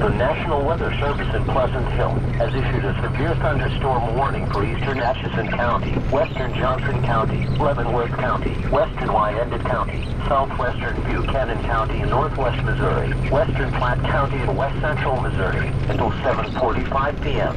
The National Weather Service in Pleasant Hill has issued a severe thunderstorm warning for eastern Atchison County, western Johnson County, Leavenworth County, western Wyandotte County, southwestern Buchanan County, northwest Missouri, western Platte County, and west central Missouri until 7:45 p.m.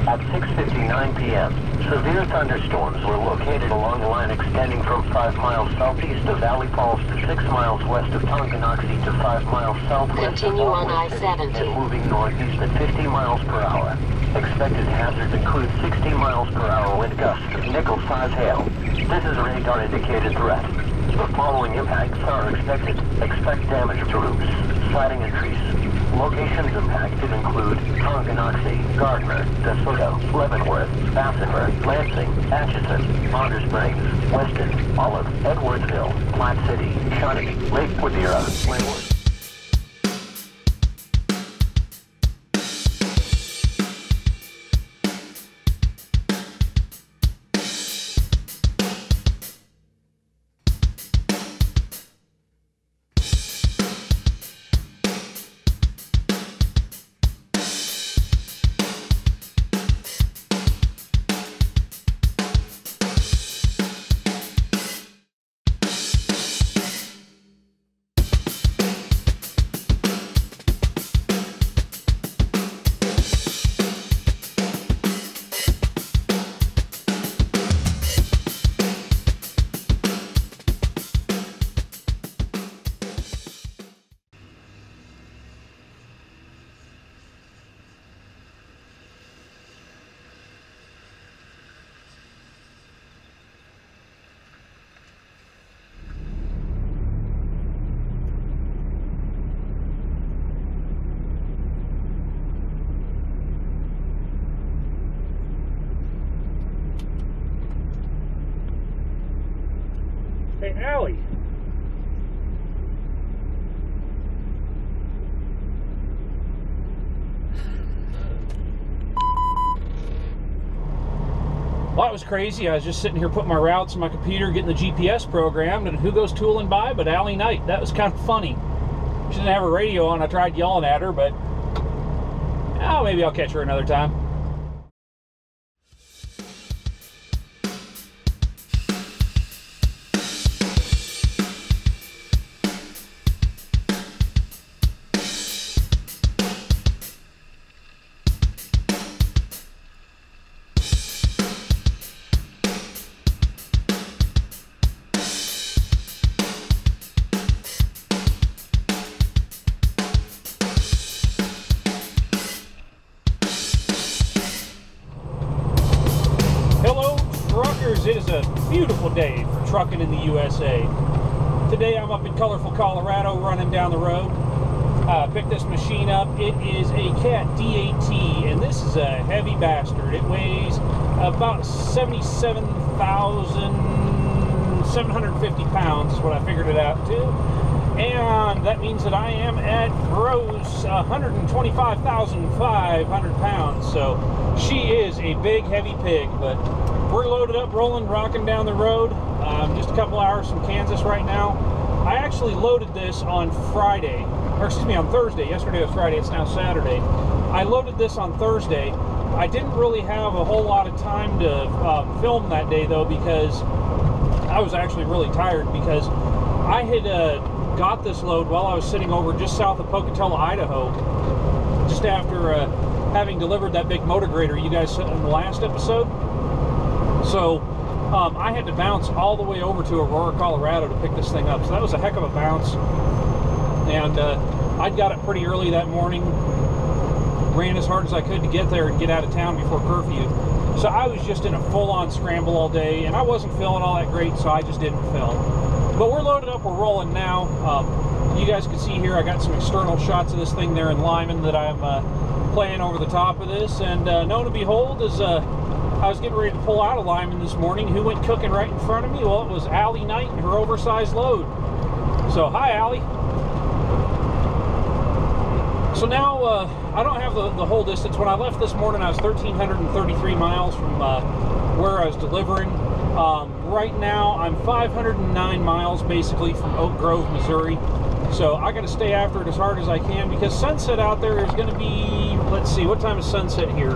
At 6:59 p.m., severe thunderstorms were located along the line extending from 5 miles southeast of Valley Falls to 6 miles west of Tonganoxie to 5 miles southwest of Baltimore City and moving northeast at 50 miles per hour. Expected hazards include 60 miles per hour wind gusts of nickel-size hail. This is a radar-indicated threat. The following impacts are expected. Expect damage to roofs, siding and trees. Locations impacted include Tonganoxie, Gardner, DeSoto, Leavenworth, Bessemer, Lansing, Atchison, Bonner Springs, Weston, Olive, Edwardsville, Platte City, Shawnee, Lake Quadira, Linwood. Hey, Allie. Well, that was crazy. I was just sitting here putting my routes in my computer, getting the GPS programmed, and who goes tooling by but Allie Knight. That was kind of funny. She didn't have her radio on. I tried yelling at her, but oh, maybe I'll catch her another time. It is a beautiful day for trucking in the USA. Today I'm up in colorful Colorado running down the road. Picked this machine up. It is a CAT D8T, and this is a heavy bastard. It weighs about 77,750 pounds is what I figured it out to. And that means that I am at gross 125,500 pounds. So she is a big, heavy pig, but we're loaded up, rolling, rocking down the road. Just a couple hours from Kansas right now. I actually loaded this on Friday, or excuse me, on Thursday. Yesterday was Friday, it's now Saturday. I loaded this on Thursday. I didn't really have a whole lot of time to film that day though, because I was actually really tired, because I had got this load while I was sitting over just south of Pocatello, Idaho, just after having delivered that big motor grader you guys saw in the last episode. So I had to bounce all the way over to Aurora, Colorado to pick this thing up. So that was a heck of a bounce. And I'd got up pretty early that morning, ran as hard as I could to get there and get out of town before curfew. So I was just in a full-on scramble all day, and I wasn't feeling all that great, so I just didn't film. But we're loaded up, we're rolling now. You guys can see here I got some external shots of this thing there in Lyman that I'm playing over the top of this. And lo and behold, as I was getting ready to pull out of Lyman this morning, who went cooking right in front of me? Well, it was Allie Knight and her oversized load. So, hi, Allie. So now, I don't have the whole distance. When I left this morning, I was 1,333 miles from where I was delivering. Right now, I'm 509 miles, basically, from Oak Grove, Missouri. So I got to stay after it as hard as I can, because sunset out there is going to be, let's see, what time is sunset here?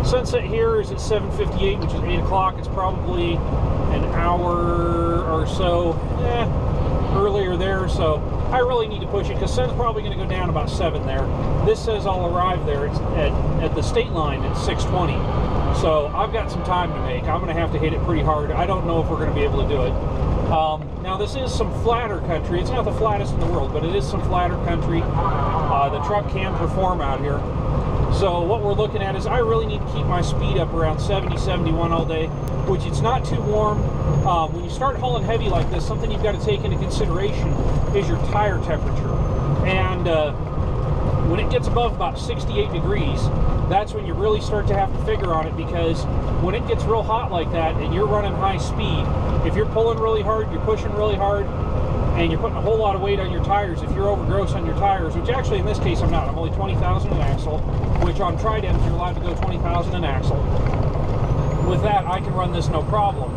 Sunset here is at 7:58, which is 8 o'clock. It's probably an hour or so earlier there, so I really need to push it, because sun's probably going to go down about 7 there. This says I'll arrive there at the state line at 6:20, so I've got some time to make. I'm going to have to hit it pretty hard. I don't know if we're going to be able to do it. Now this is some flatter country. It's not the flattest in the world, but it is some flatter country. The truck can perform out here. So what we're looking at is I really need to keep my speed up around 70, 71 all day, which it's not too warm. When you start hauling heavy like this, something you've got to take into consideration is your tire temperature. And when it gets above about 68 degrees, that's when you really start to have to figure on it, because when it gets real hot like that and you're running high speed, if you're pulling really hard, you're pushing really hard, and you're putting a whole lot of weight on your tires, if you're over gross on your tires, which actually in this case I'm not, I'm only 20,000 an axle, which on tri-dems you're allowed to go 20,000 an axle. With that, I can run this no problem.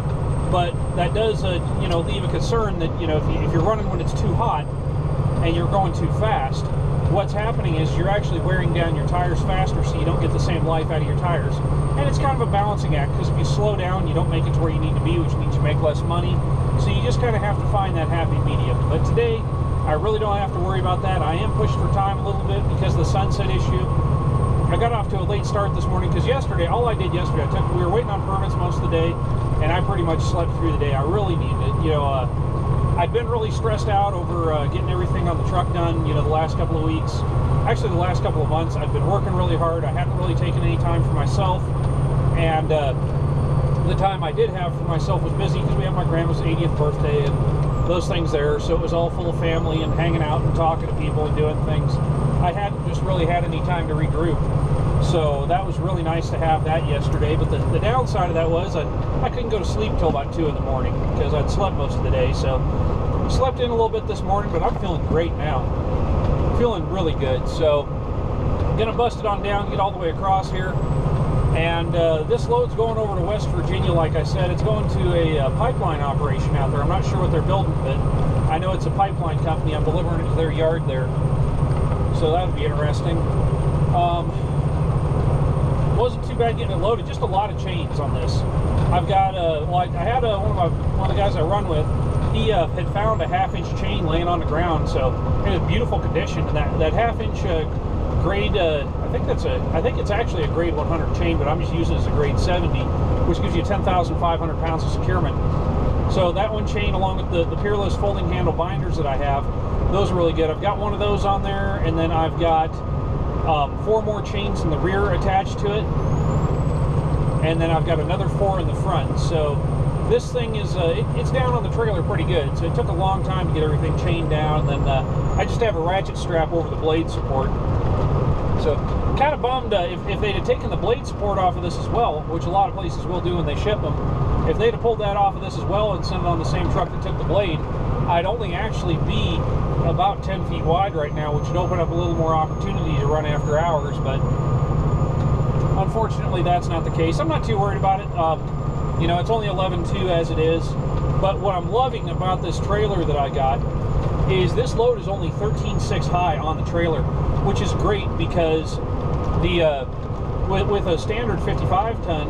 But that does, you know, leave a concern that, you know, if you're running when it's too hot and you're going too fast, what's happening is you're actually wearing down your tires faster, so you don't get the same life out of your tires. And it's kind of a balancing act, because if you slow down, you don't make it to where you need to be, which means you make less money. So you just kind of have to find that happy medium. But today, I really don't have to worry about that. I am pushed for time a little bit because of the sunset issue. I got off to a late start this morning, because yesterday, all I did yesterday, we were waiting on permits most of the day, and I pretty much slept through the day. I really needed it. You know, I've been really stressed out over getting everything on the truck done, you know, the last couple of weeks. Actually, the last couple of months, I've been working really hard. I hadn't really taken any time for myself, and the time I did have for myself was busy, because we had my grandma's 80th birthday and those things there, so it was all full of family and hanging out and talking to people and doing things. I hadn't just really had any time to regroup, so that was really nice to have that yesterday. But the downside of that was I couldn't go to sleep until about 2 in the morning, because I'd slept most of the day. So slept in a little bit this morning, but I'm feeling great now. Feeling really good. So I'm gonna bust it on down, get all the way across here. And this load's going over to West Virginia, like I said. It's going to a pipeline operation out there. I'm not sure what they're building, but I know it's a pipeline company. I'm delivering it to their yard there. So that would be interesting. Wasn't too bad getting it loaded, just a lot of chains on this. I've got, well, I had one of the guys I run with, he had found a 1/2-inch chain laying on the ground, so in beautiful condition. And that 1/2-inch grade, I think it's actually a grade 100 chain, but I'm just using it as a grade 70, which gives you 10,500 pounds of securement. So that one chain, along with the Peerless folding handle binders that I have, those are really good. I've got one of those on there, and then I've got 4 more chains in the rear attached to it, and then I've got another 4 in the front. So this thing is, it's down on the trailer pretty good. So it took a long time to get everything chained down, and then I just have a ratchet strap over the blade support. So kind of bummed if they'd have taken the blade support off of this as well, which a lot of places will do when they ship them. If they'd have pulled that off of this as well and sent it on the same truck that took the blade, I'd only actually be about 10 feet wide right now, which would open up a little more opportunity to run after hours. But unfortunately, that's not the case. I'm not too worried about it. You know, it's only 11.2 as it is. But what I'm loving about this trailer that I got is this load is only 13.6 high on the trailer, which is great, because the with a standard 55 ton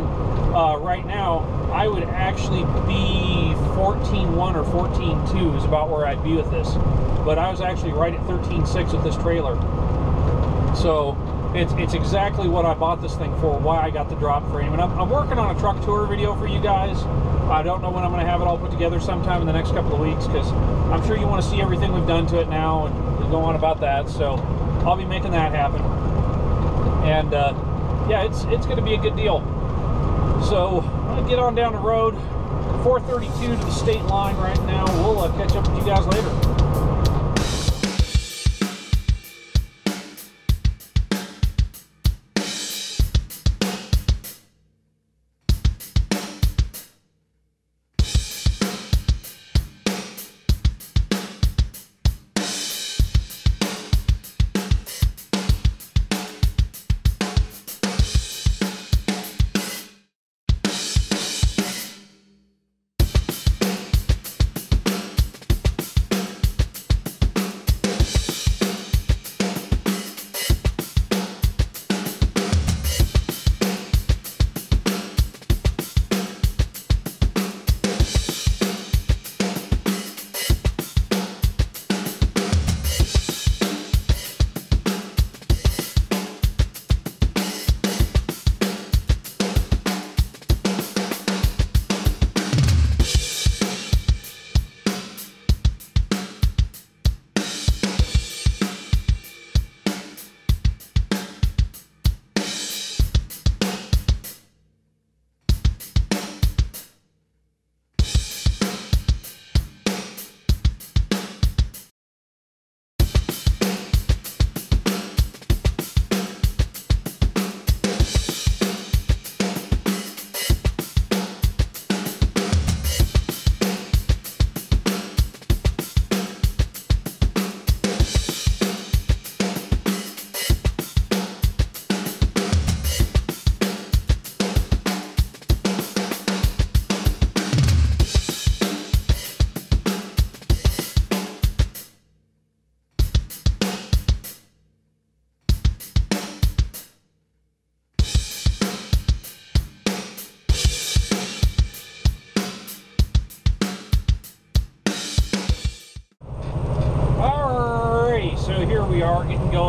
right now, I would actually be 14.1 or 14.2 is about where I'd be with this. But I was actually right at 13.6 with this trailer. So it's exactly what I bought this thing for, why I got the drop frame. And I'm working on a truck tour video for you guys. I don't know when I'm going to have it all put together, sometime in the next couple of weeks, because I'm sure you want to see everything we've done to it now and go on about that. So I'll be making that happen. And yeah, it's going to be a good deal. So I'm going to get on down the road. 432 to the state line right now. We'll catch up with you guys later.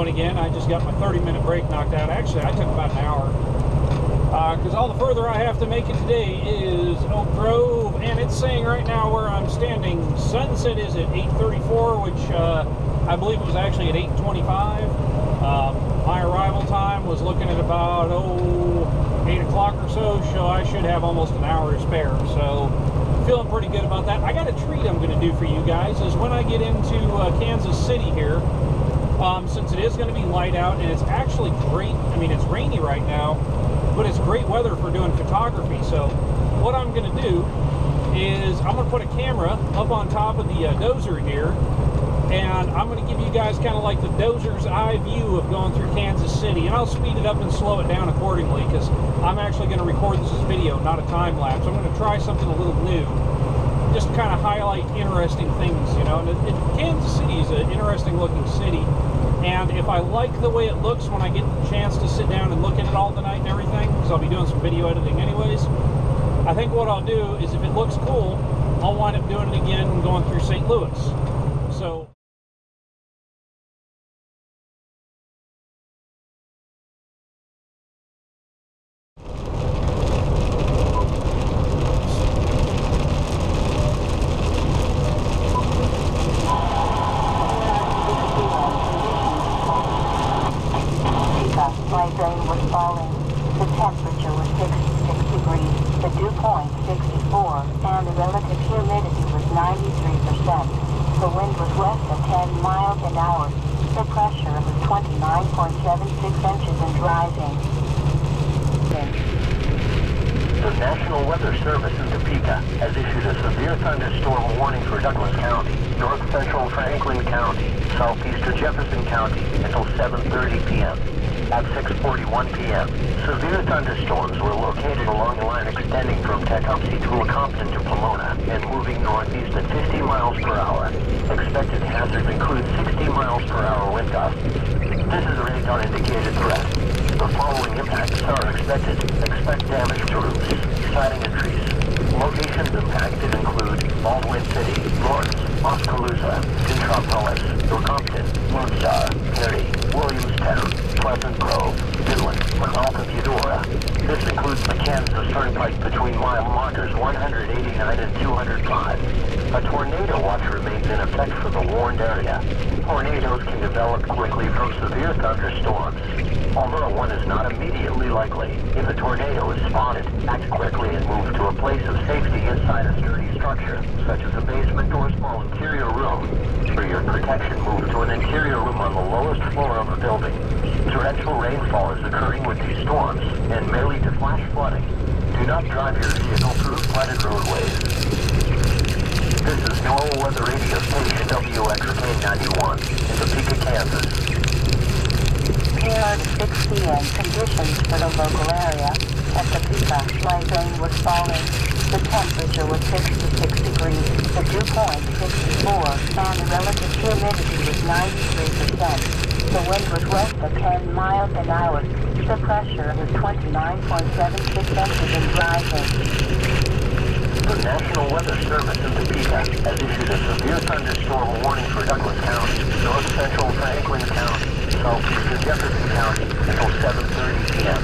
going again. I just got my 30-minute break knocked out. Actually, I took about an hour. Because all the further I have to make it today is Oak Grove, and it's saying right now where I'm standing, sunset is at 8:34, which I believe it was actually at 8:25. My arrival time was looking at about 8 o'clock or so I should have almost an hour to spare. So feeling pretty good about that. I got a treat I'm going to do for you guys is when I get into Kansas City here, since it is going to be light out and it's actually great. I mean, it's rainy right now, but it's great weather for doing photography. So what I'm going to do is I'm going to put a camera up on top of the dozer here, and I'm going to give you guys kind of like the dozer's eye view of going through Kansas City, and I'll speed it up and slow it down accordingly because I'm actually going to record this as video, not a time lapse. I'm going to try something a little new, just kind of highlight interesting things, you know. And Kansas City is an interesting looking city, and if I like the way it looks when I get the chance to sit down and look at it all tonight and everything, because I'll be doing some video editing anyways, I think what I'll do is if it looks cool, I'll wind up doing it again going through St. Louis. So southeastern Jefferson County until 7:30 p.m. At 6:41 p.m., severe thunderstorms were located along the line extending from Tecumseh to Lecompton to Pomona and moving northeast at 50 miles per hour. Expected hazards include 60 miles per hour wind gusts. This is a radar indicated threat. The following impacts are expected. Expect damage to roofs, siding and trees. Locations impacted include Baldwin City, Lawrence, Oskaloosa, Sintropolis, Lecompton, Lone Star, Perry, Williamstown, Pleasant Grove, Midland, McAlpin, Eudora. This includes the Kansas Turnpike between mile markers 189 and 205. A tornado watch remains in effect for the warned area. Tornadoes can develop quickly from severe thunderstorms. Although one is not immediately likely, if a tornado is spotted, act quickly and move to a place of safety inside a sturdy structure, such as a basement or small interior room. For your protection, move to an interior room on the lowest floor of a building. Torrential rainfall is occurring with these storms and may lead to flash flooding. Do not drive your vehicle through flooded roadways. This is NOAA Weather Radio Station WXK91 in Topeka, Kansas. Here are the 6 p.m. conditions for the local area. At Topeka, light rain was falling. The temperature was 66 degrees, the dew point 64, and the relative humidity was 93%. The wind was west of 10 miles an hour. The pressure was 29.76 inches and rising. The National Weather Service in Topeka has issued a severe thunderstorm warning for Douglas County, north central Franklin County, southeastern Jefferson County until 7:30 p.m.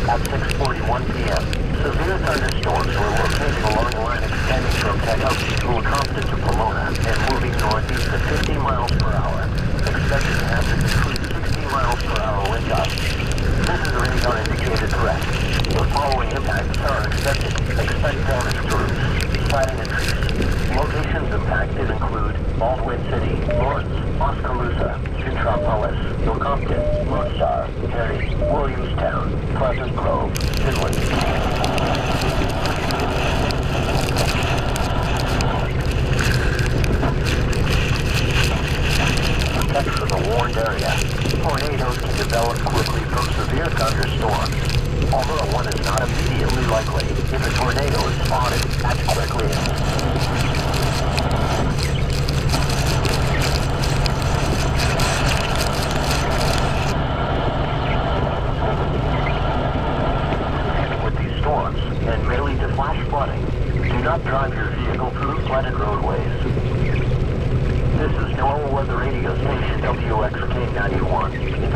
At 6:41 p.m., severe thunderstorms were located along the line extending from Tecumseh to Lecompton to Pomona and moving northeast at 50 miles per hour. Expected hazards include 60 miles per hour wind gusts. This is a radar indicated threat. The following impacts are expected. Expect damage to roofs, siding and trees. Locations impacted include Baldwin City, Lawrence, Oskaloosa, Sintropolis, Lecompton, Lone Star, Perry, Williamstown, Pleasant Grove, Midland. Protect for the warned area. Tornadoes can develop quickly from severe thunderstorms. Although one is not immediately likely, if a tornado is spotted, act quickly. With these storms, and may lead to flash flooding, do not drive your vehicle through flooded roadways. This is NOAA Weather Radio Station WXK91 in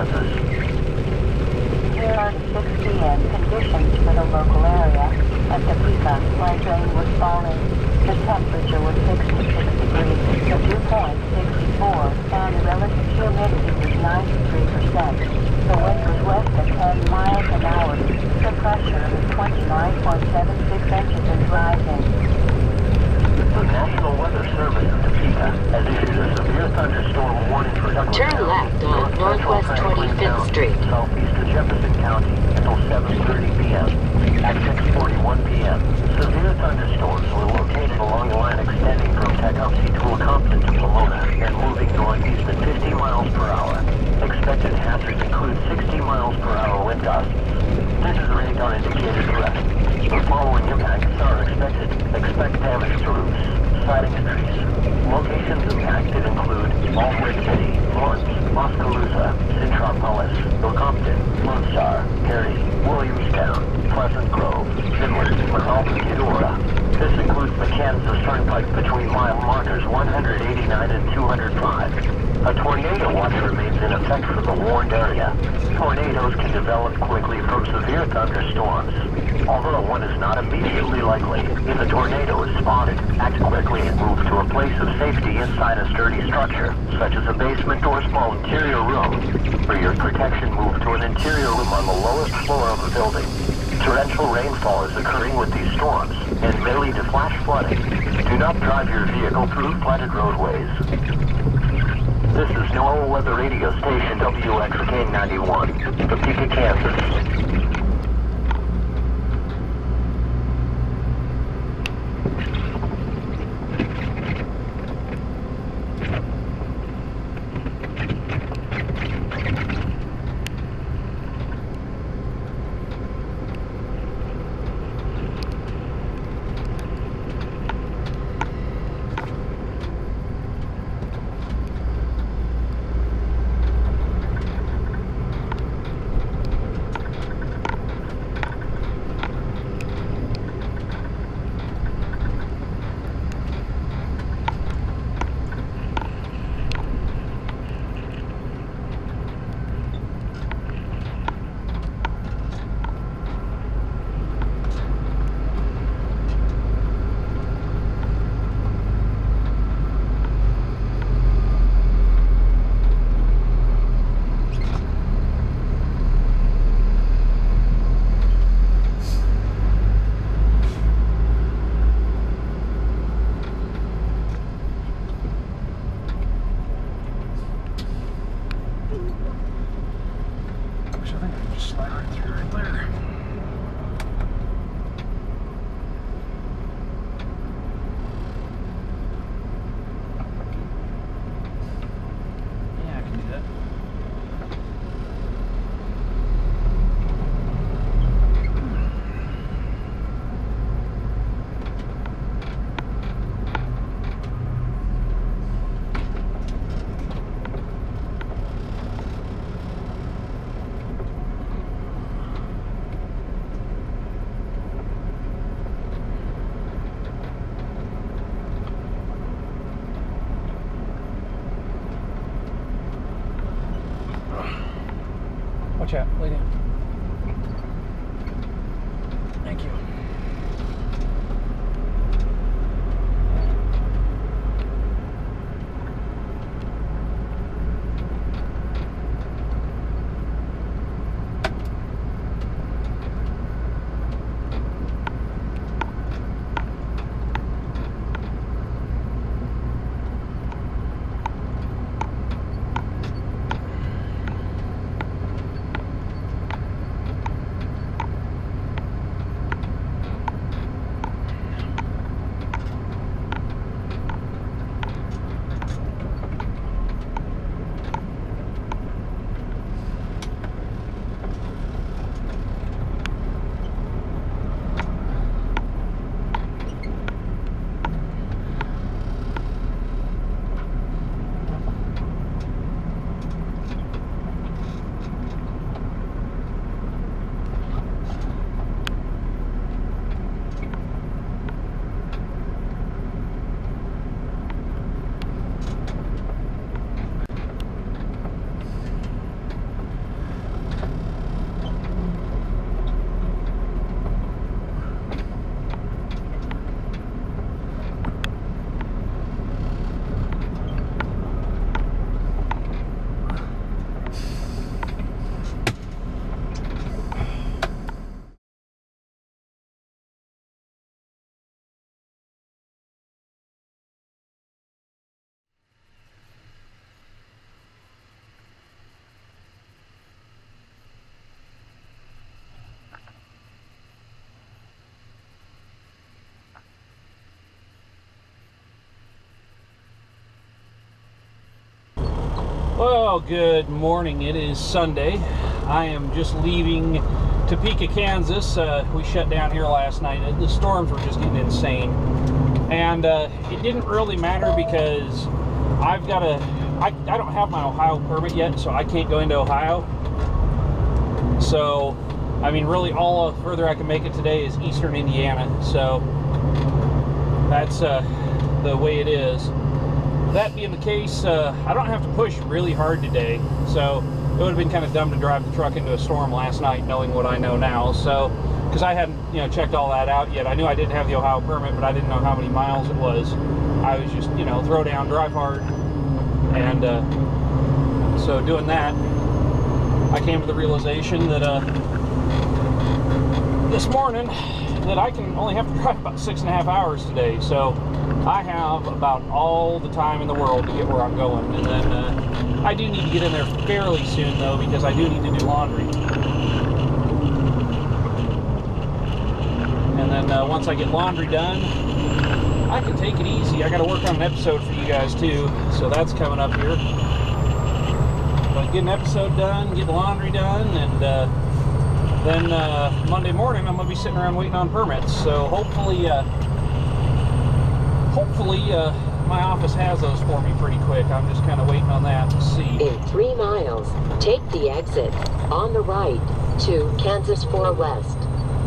Kansas. Here are the 6 p.m. conditions for the local area. At Topeka, light rain was falling. The temperature was 66 degrees. The dew point 64, and the relative humidity was 93%. The wind was west at 10 miles an hour. The pressure is 29.76 inches and rising. The National Weather Service of Topeka has issued a severe thunderstorm warning for Douglas Turn County, left on Northwest Franklin 25th County, Street. Southeastern Jefferson County until 7:30 p.m. At 6:41 p.m., severe thunderstorms were located along the line extending from Tecumseh to Lecompton to Pomona and moving northeast at 50 miles per hour. Expected hazards include 60 miles per hour wind gusts. This is a radar indicated threat. The following impacts are expected. Expect damage to roofs, siding and trees. Locations impacted include Baldwin City, Florence, Oskaloosa, Centropolis, Lecompton, Lone Star, Perry, Williamstown, Pleasant Grove, Finland, Montalban, Eudora. This includes the Kansas Turnpike between mile markers 189 and 205. A tornado watch remains in effect for the warned area. Tornadoes can develop quickly from severe thunderstorms. Although one is not immediately likely, if a tornado is spotted, act quickly and move to a place of safety inside a sturdy structure, such as a basement or small interior room. For your protection, move to an interior room on the lowest floor of a building. Torrential rainfall is occurring with these storms and may lead to flash flooding. Do not drive your vehicle through flooded roadways. This is NOAA Weather Radio Station WXK91, Topeka, Kansas. Watch out, lay down. Thank you. Well, good morning. It is Sunday. I am just leaving Topeka, Kansas. We shut down here last night. The storms were just getting insane. And it didn't really matter because I don't have my Ohio permit yet, so I can't go into Ohio. So, I mean, really all further I can make it today is Eastern Indiana. So, that's the way it is. That being the case, I don't have to push really hard today, so it would have been kind of dumb to drive the truck into a storm last night knowing what I know now. So, because I hadn't, checked all that out yet. I knew I didn't have the Ohio permit, but I didn't know how many miles it was. I was just, throw down, drive hard, and so doing that, I came to the realization that this morning that I can only have to drive about 6.5 hours today. So I have about all the time in the world to get where I'm going. And then I do need to get in there fairly soon, though, because I do need to do laundry. And then once I get laundry done, I can take it easy. I got to work on an episode for you guys, too. So that's coming up here. But get an episode done, get the laundry done, and then Monday morning I'm going to be sitting around waiting on permits. So hopefully my office has those for me pretty quick. I'm just kind of waiting on that to see. In 3 miles, take the exit on the right to Kansas 4 West.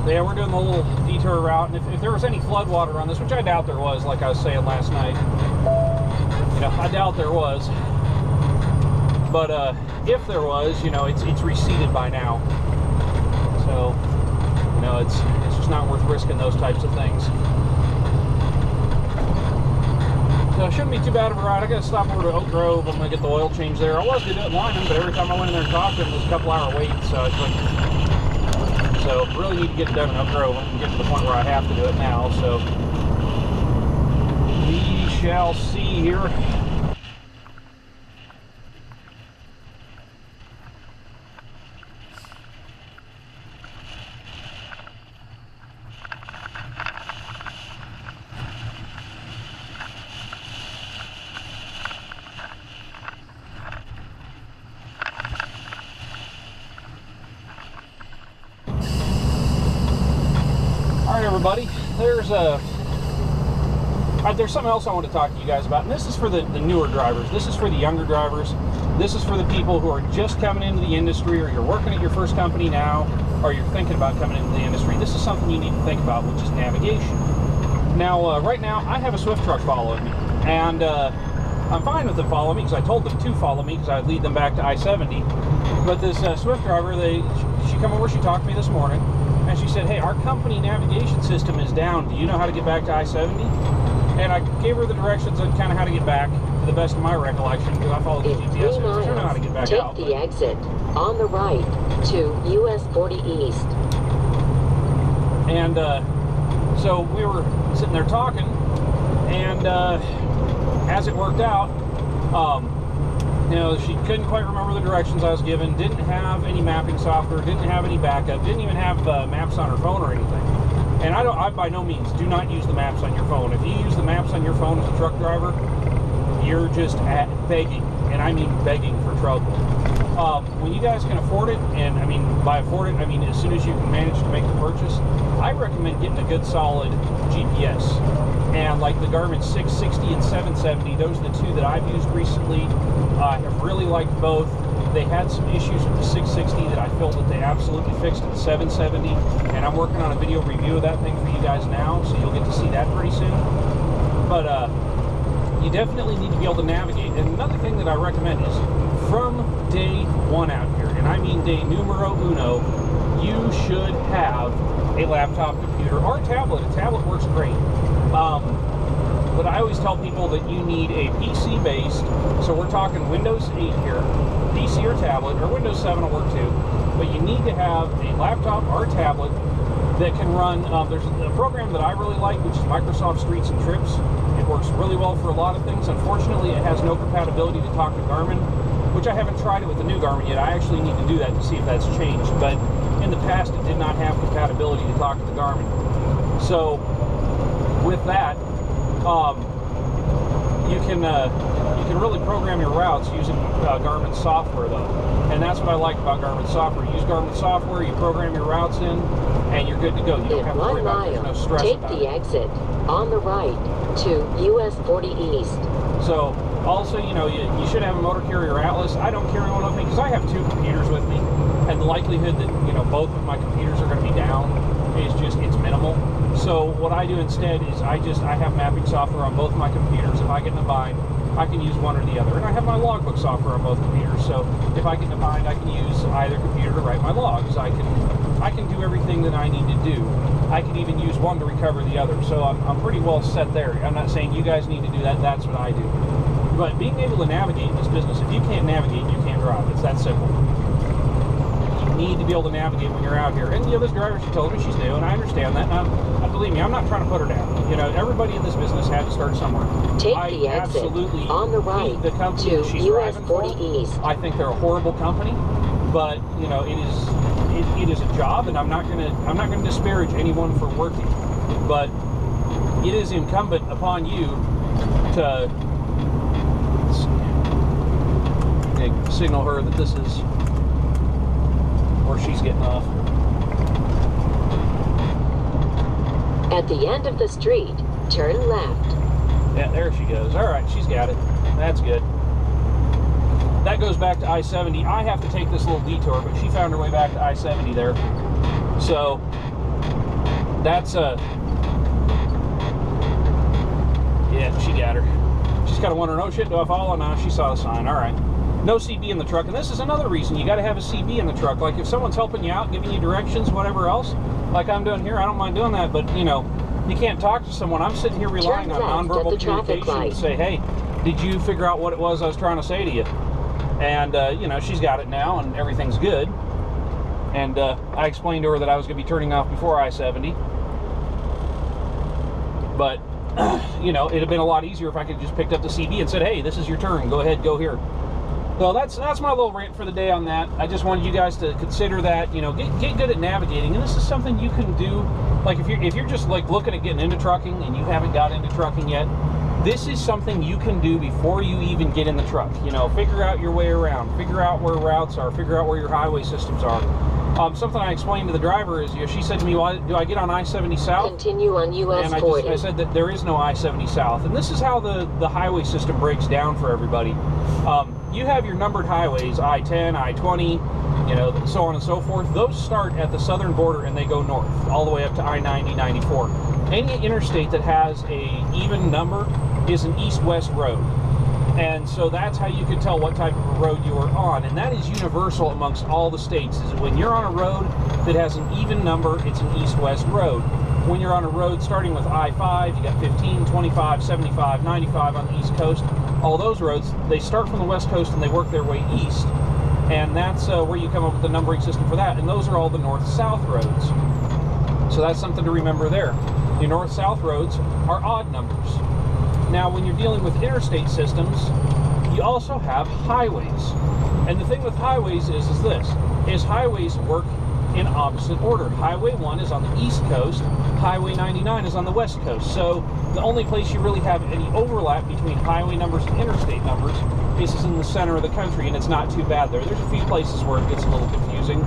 Yeah, we're doing the little detour route, and if there was any flood water on this, which I doubt there was, like I was saying last night, I doubt there was. But if there was, it's receded by now. So, it's just not worth risking those types of things. So it shouldn't be too bad of a ride. I got to stop over to Oak Grove. I'm going to get the oil change there. I was going to do it in Lyman, but every time I went in there and talked to him, it was a couple-hour wait. So really need to get it done in Oak Grove. I'm getting to the point where I have to do it now. So we shall see here. Everybody, there's something else I want to talk to you guys about, and this is for the newer drivers. This is for the younger drivers. This is for the people who are just coming into the industry, or you're working at your first company now, or you're thinking about coming into the industry. This is something you need to think about, which is navigation. Now, right now, I have a Swift truck following me, and I'm fine with them following me because I told them to follow me because I'd lead them back to I-70. But this Swift driver, she come over, she talked to me this morning, and she said, hey, our company navigation system is down. Do you know how to get back to I-70? And I gave her the directions on kind of how to get back, to the best of my recollection, because I followed the GPS. I don't know how to get back out. Take the exit on the right to US 40 East. And so we were sitting there talking, and as it worked out, she couldn't quite remember the directions I was given, didn't have any mapping software, didn't have any backup, didn't even have maps on her phone or anything. And I by no means do not use the maps on your phone. If you use the maps on your phone as a truck driver, you're just begging, and I mean begging for trouble. When you guys can afford it, and I mean by afford it, I mean as soon as you can manage to make the purchase, I recommend getting a good solid GPS. And like the Garmin 660 and 770, those are the two that I've used recently. I have really liked both. They had some issues with the 660 that I feel that they absolutely fixed at the 770, and I'm working on a video review of that thing for you guys now, so you'll get to see that pretty soon. But you definitely need to be able to navigate. And another thing that I recommend is from day one out here, and I mean day numero uno, you should have a laptop computer or a tablet. A tablet works great. But I always tell people that you need a PC based, so we're talking Windows 8 here, PC or tablet, or Windows 7 will work too, but you need to have a laptop or a tablet that can run, there's a program that I really like, which is Microsoft Streets and Trips. It works really well for a lot of things. Unfortunately, it has no compatibility to talk to Garmin, which I haven't tried it with the new Garmin yet. I actually need to do that to see if that's changed, but in the past it did not have compatibility to talk to the Garmin. So with that, you can really program your routes using Garmin software though, and that's what I like about Garmin software. You use Garmin software, you program your routes in, and you're good to go. You don't have to worry about it. There's no stress take about the it. exit on the right to US 40 East. So also, you know, you should have a motor carrier atlas. I don't carry one with me because I have 2 computers with me, and the likelihood that, you know, both of my computers are going to be down is just, it's minimal. So what I do instead is I have mapping software on both my computers. If I get in a bind, I can use one or the other. And I have my logbook software on both computers, so if I get in a bind, I can use either computer to write my logs. I can do everything that I need to do. I can even use one to recover the other. So I'm pretty well set there. I'm not saying you guys need to do that. That's what I do. But being able to navigate in this business, if you can't navigate, you can't drive. It's that simple. You need to be able to navigate when you're out here. And, you know, this driver, she told me she's new, and I understand that. And believe me, I'm not trying to put her down. You know, everybody in this business had to start somewhere. Take the exit on the right the company to that she's US driving 40 for. East. I think they're a horrible company, but you know, it is a job, and I'm not gonna disparage anyone for working, but it is incumbent upon you to signal her that this is where she's getting off. At the end of the street, turn left. Yeah, there she goes. All right, she's got it. That's good. That goes back to I-70. I have to take this little detour, but she found her way back to I-70 there. So that's yeah, she got her. She's kind of wondering, oh shit, do I follow? No, she saw the sign. All right. No CB in the truck, and this is another reason you got to have a CB in the truck. Like if someone's helping you out, giving you directions, whatever else, like I'm doing here, I don't mind doing that. But you know, you can't talk to someone. I'm sitting here relying on nonverbal communication to say, hey, did you figure out what it was I was trying to say to you? And you know, she's got it now, and everything's good. And I explained to her that I was going to be turning off before I-70, but you know, it'd have been a lot easier if I could just picked up the CB and said, hey, this is your turn. Go ahead, go here. So that's my little rant for the day on that. I just wanted you guys to consider that, you know, get good at navigating, and this is something you can do. Like if you're just like looking at getting into trucking and you haven't got into trucking yet, this is something you can do before you even get in the truck. You know, figure out your way around, figure out where routes are, figure out where your highway systems are. Something I explained to the driver is, you know, she said to me, well, do I get on I-70 South? Continue on US 40. I said that there is no I-70 South, and this is how the highway system breaks down for everybody. You have your numbered highways, I-10, I-20, you know, so on and so forth. Those start at the southern border and they go north, all the way up to I-90, 94. Any interstate that has a even number is an east-west road. And so that's how you can tell what type of a road you are on. And that is universal amongst all the states, is when you're on a road that has an even number, it's an east-west road. When you're on a road starting with I-5, you got 15, 25, 75, 95 on the East Coast. All those roads, they start from the West Coast and they work their way east. And that's where you come up with the numbering system for that. And those are all the north-south roads. So that's something to remember there. Your north-south roads are odd numbers. Now, when you're dealing with interstate systems, you also have highways. And the thing with highways is highways work in opposite order. Highway 1 is on the East Coast, Highway 99 is on the West Coast. So the only place you really have any overlap between highway numbers and interstate numbers is in the center of the country, and it's not too bad there. There's a few places where it gets a little confusing,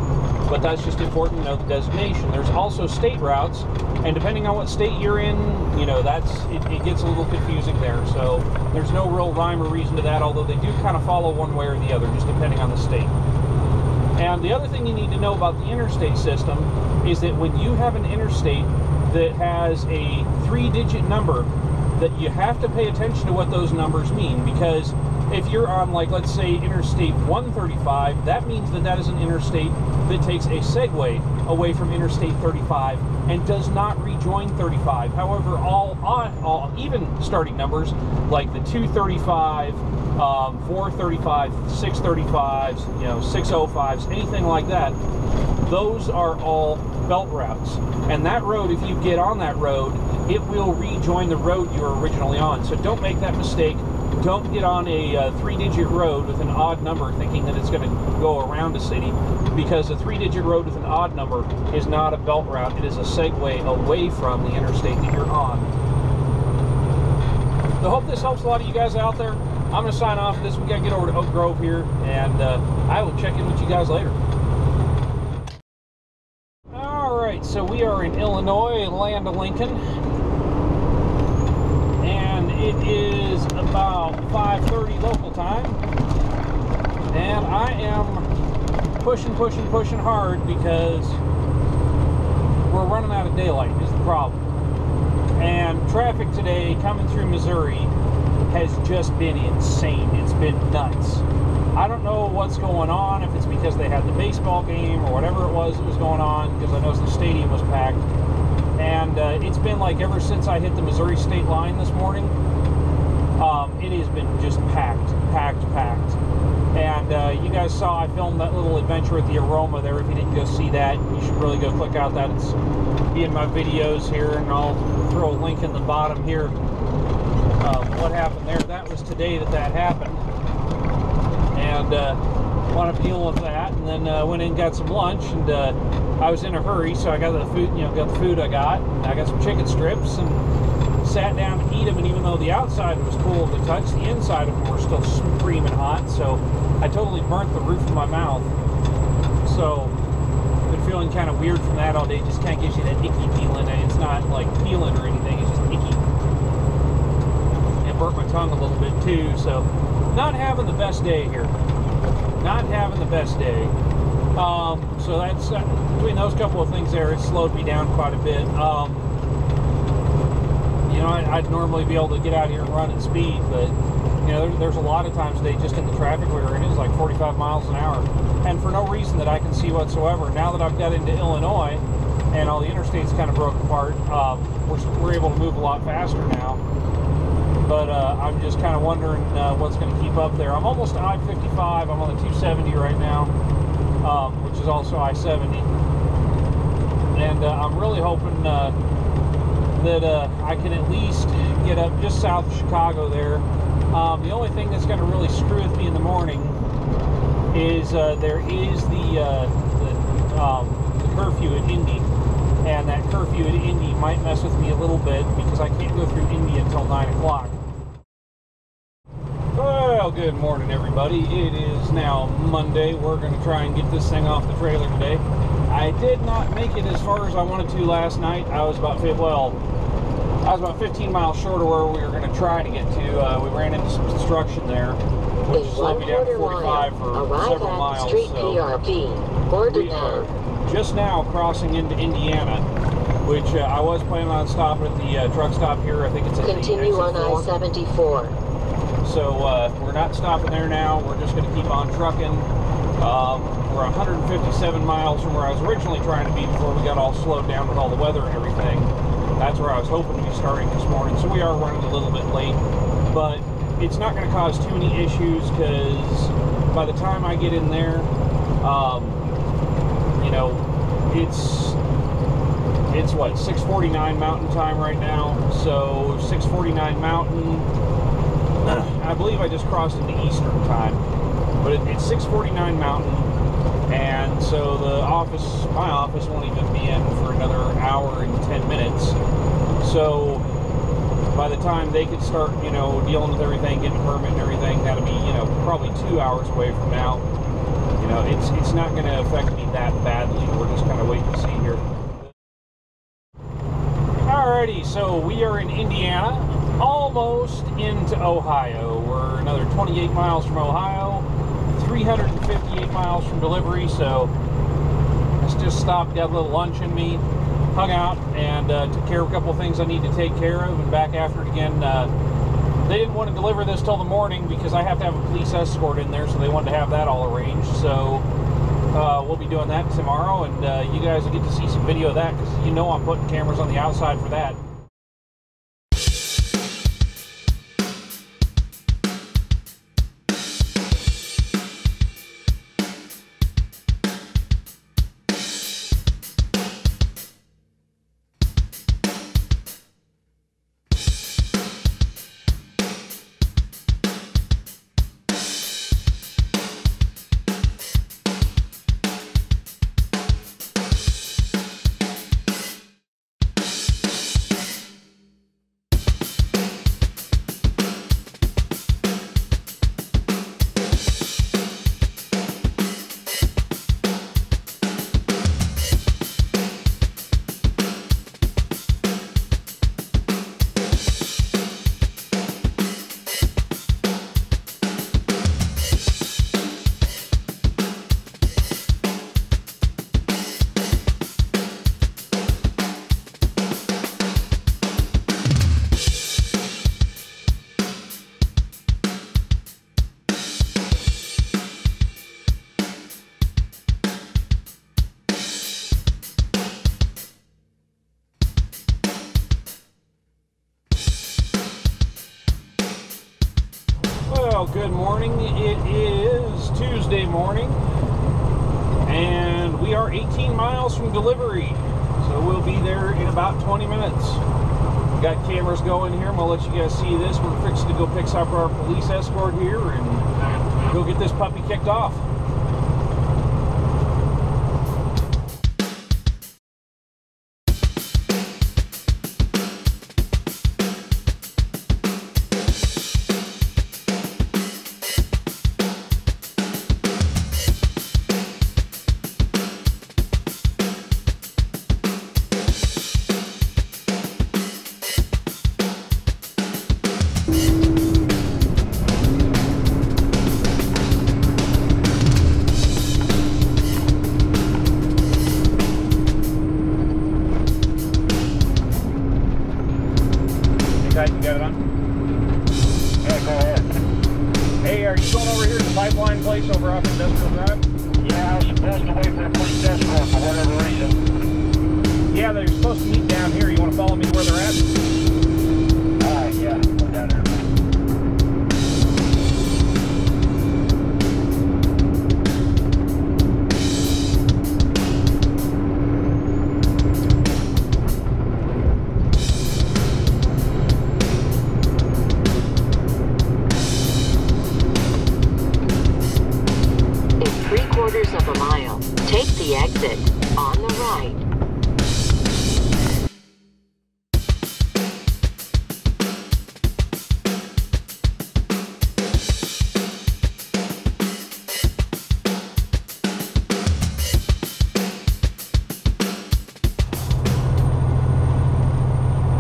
but that's just important to know the designation. There's also state routes, and depending on what state you're in, you know, it gets a little confusing there. So there's no real rhyme or reason to that, although they do kind of follow one way or the other, just depending on the state. And the other thing you need to know about the interstate system is that when you have an interstate that has a 3-digit number, that you have to pay attention to what those numbers mean, because if you're on, like, let's say Interstate 135, that means that is an interstate that takes a segue away from Interstate 35 and does not rejoin 35. However, all even starting numbers like the 235, 435, 635s, you know, 605s, anything like that, those are all belt routes. And that road, if you get on that road, it will rejoin the road you were originally on. So don't make that mistake. Don't get on a 3-digit road with an odd number thinking that it's going to go around a city, because a 3-digit road with an odd number is not a belt route. It is a segue away from the interstate that you're on. I hope this helps a lot of you guys out there. I'm going to sign off this. We got to get over to Oak Grove here, and I will check in with you guys later. All right, so we are in Illinois, land of Lincoln, and it is about 5:30 local time, and I am pushing hard because we're running out of daylight is the problem. And traffic today coming through Missouri has just been insane. It's been nuts. I don't know what's going on, if it's because they had the baseball game or whatever it was that was going on, because I noticed the stadium was packed. And it's been like ever since I hit the Missouri state line this morning, it has been just packed. And you guys saw I filmed that little adventure at the Aroma there. If you didn't go see that, you should really go click out that. It's in my videos here, and I'll throw a link in the bottom here. What happened there, that was today that happened. And wound up dealing with that, and then went in and got some lunch, and I was in a hurry, so I got the food, got the food I got, and I got some chicken strips, and sat down to eat them, and even though the outside was cool to touch, the inside of them were still screaming hot, so I totally burnt the roof of my mouth. So been feeling kind of weird from that all day. Just kind of gives you that icky feeling, and it's not like peeling or anything, it's just icky. And burnt my tongue a little bit too, so not having the best day here. Not having the best day. So that's between those couple of things there, it slowed me down quite a bit. I'd normally be able to get out here and run at speed, but there's a lot of times today, just in the traffic we were in, it was like 45 miles an hour, and for no reason that I can see whatsoever. Now that I've got into Illinois and all the interstates kind of broke apart, we're able to move a lot faster now. But I'm just kind of wondering what's going to keep up there. I'm almost to I-55. I'm on the 270 right now, which is also I-70. And I'm really hoping that I can at least get up just south of Chicago there. The only thing that's going to really screw with me in the morning is there is the curfew at Indy. And that curfew at Indy might mess with me a little bit because I can't go through Indy until 9 o'clock. Well, good morning, everybody. It is now Monday. We're going to try and get this thing off the trailer today. I did not make it as far as I wanted to last night. I was about 15 miles short of where we were going to try to get to. We ran into some construction there, which slowed me down to 45 for several miles. Street PRP. We are just now crossing into Indiana, which I was planning on stopping at the truck stop here. I think it's at Continue on I-74. So we're not stopping there now. We're just going to keep on trucking. We're 157 miles from where I was originally trying to be before we got all slowed down with all the weather and everything. That's where I was hoping to be starting this morning. So we are running a little bit late, but it's not going to cause too many issues because by the time I get in there, it's what, 6:49 Mountain Time right now. So 6:49 Mountain. I believe I just crossed into Eastern Time, but it's 6:49 Mountain, and so my office won't even be in for another hour and 10 minutes. So by the time they could start, dealing with everything, getting a permit and everything, that'll be, probably 2 hours away from now. It's not going to affect me that badly. We're just kind of waiting to see here. Alrighty, so we are in Indiana, almost into Ohio. We're another 28 miles from Ohio, 358 miles from delivery, so let's just stop, got a little lunch in me, hung out, and took care of a couple of things I need to take care of, and back after it again. They didn't want to deliver this till the morning because I have to have a police escort in there, so they wanted to have that all arranged. So we'll be doing that tomorrow, and you guys will get to see some video of that because I'm putting cameras on the outside for that. Well, good morning. It is Tuesday morning, and we are 18 miles from delivery, so we'll be there in about 20 minutes. We got cameras going here. I'm gonna let you guys see this. We're fixing to go pick up our police escort here and go get this puppy kicked off. You got it on? Yeah, go ahead. Hey, are you going over here to the pipeline place over off Industrial Drive? Yeah, I was supposed to wait for the police escort for whatever reason. Yeah, they're supposed to meet down here. You want to follow me to where they're at? Alright, yeah, go down there. Of a mile. Take the exit on the right.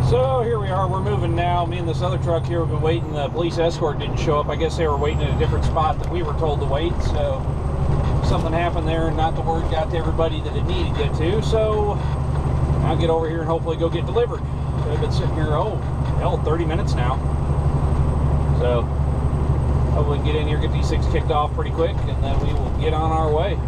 So here we are, we're moving now. Me and this other truck here have been waiting. The police escort didn't show up. I guess they were waiting at a different spot that we were told to wait, so something happened there and not the word got to everybody that it needed to get to, so I'll get over here and hopefully go get delivered. So I've been sitting here, 30 minutes now. So hopefully we can get in here, get these things kicked off pretty quick, and then we will get on our way.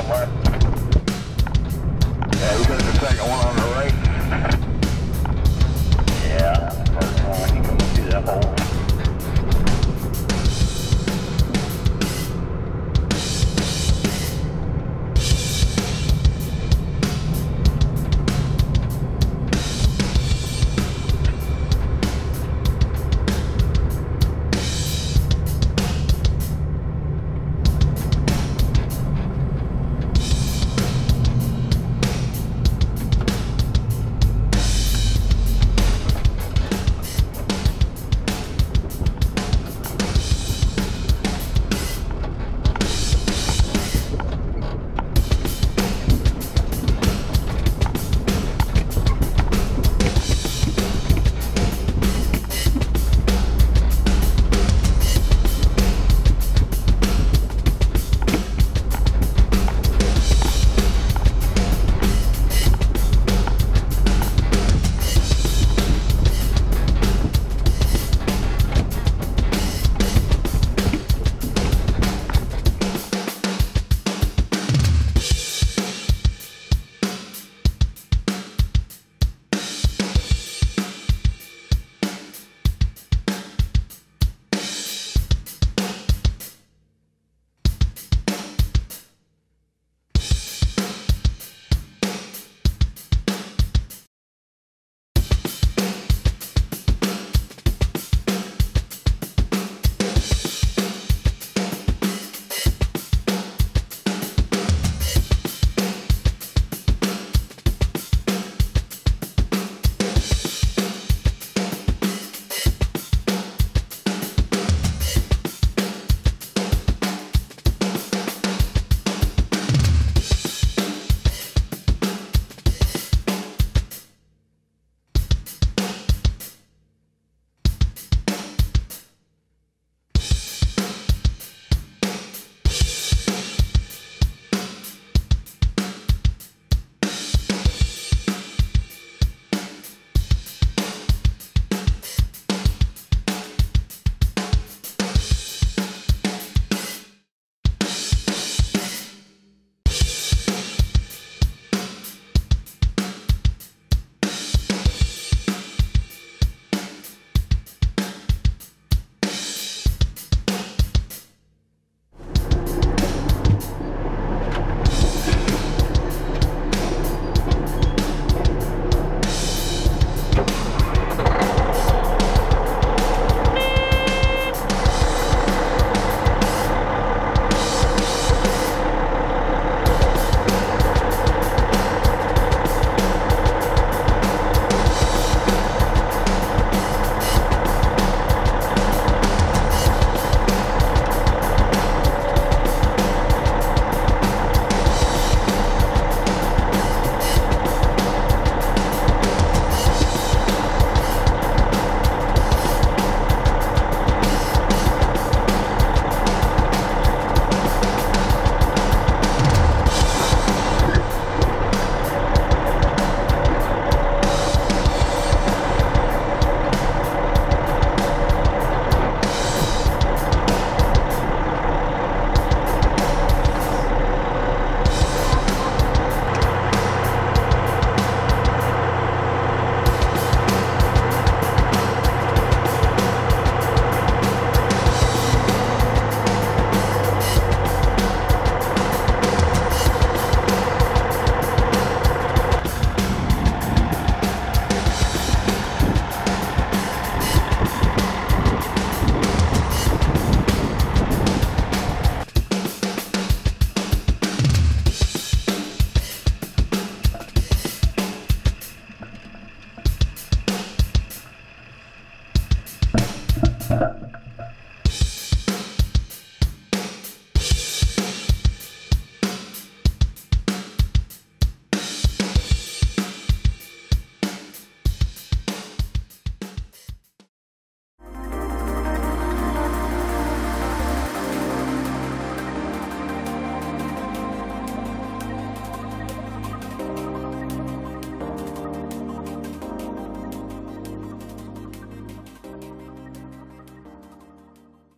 west.